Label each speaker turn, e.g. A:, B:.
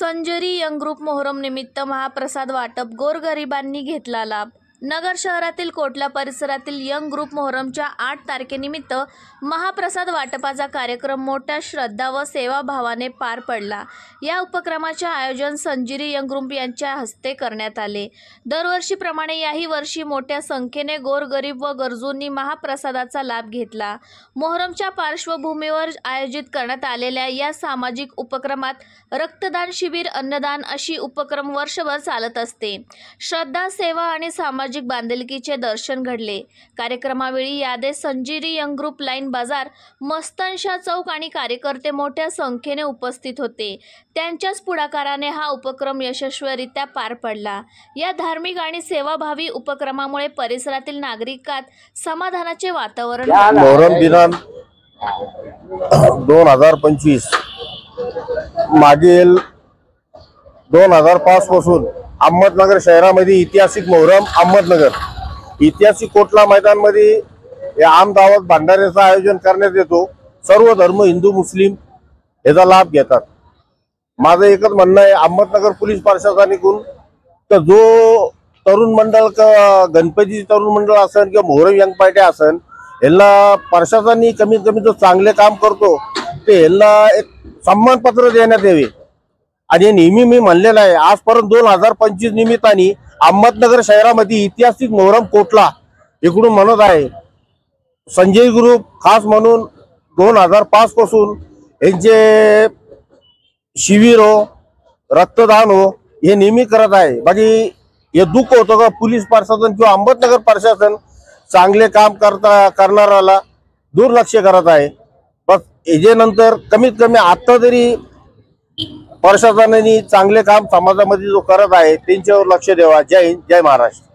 A: संजरी young group Muharram निमित्त महाप्रसाद वाटप गोरगरिबांनी घेतला लाभ। नगर शहरातील कोटला परिसरातील यंग ग्रुप मोहरमच्या 8 तारखेनिमित्त महाप्रसाद वाटपाचा कार्यक्रम मोठ्या श्रद्धा व सेवाभावाने पार पडला। या उपक्रमाचे आयोजन संजरी यंग ग्रुप यांच्या हस्ते करण्यात आले। दरवर्षीप्रमाणे याही वर्षी मोठ्या संख्येने गोरगरीब व गरजूंनी महाप्रसादाचा लाभ घेतला। मोहरमच्या पार्श्वभूमीवर आयोजित करण्यात आलेल्या या सामाजिक उपक्रमात रक्तदान शिबिर, अन्नदान अशी उपक्रम वर्षभर चालत असते। श्रद्धा, सेवा आणि सामाजिक बांधिलकीचे दर्शन घडले। कार्यक्रमावेळी यादे संजरी यंग ग्रुप लाईन बाजार, मस्तनशा चौक आणि कार्यकर्ते मोठ्या संख्येने उपस्थित होते। त्यांच्याच पुढाकाराने हा उपक्रम यशस्वीरित्या पार पडला। या धार्मिक आणि सेवाभावी उपक्रमामुळे परिसरातील नागरिकात समाधानाचे वातावरण
B: मोहरम दिनांक 2025 मागील 2005 पासून अहमदनगर शहरामध्ये ऐतिहासिक मोहरम अहमदनगर ऐतिहासिक कोटला मैदान मध्ये आम दावत भंडाऱ्याचं आयोजन करण्यात येतो। सर्व धर्म, हिंदू मुस्लिम याचा लाभ घेतात। माझं एकच म्हणणं आहे, अहमदनगर पोलीस प्रशासनाकडून तर जो तरुण मंडळ गणपती तरुण मंडळ असेल किंवा मोहरम यंग पार्टी असेल, यांना प्रशासनाने कमीत कमी जो चांगले काम करतो ते यांना एक सन्मानपत्र देण्यात यावे। आणि नेहमी मी म्हणलेलं आहे, आजपर्यंत 2025 निमित्ताने अहमदनगर शहरामध्ये ऐतिहासिक मोहरम कोटला इकडून म्हणत आहे। संजय ग्रुप खास म्हणून 2005 पासून यांचे शिबिर हो, रक्तदान हो हे नेहमी करत आहे। बाकी हे दुःख होतं का पोलीस प्रशासन किंवा अहमदनगर प्रशासन चांगले काम करणाऱ्याला दुर्लक्ष करत आहे। बस याच्यानंतर कमीत कमी आता तरी प्रशासनाने चांगले काम समाजामध्ये जो करत आहे त्यांच्यावर लक्ष द्यावा। जय हिंद, जय महाराष्ट्र।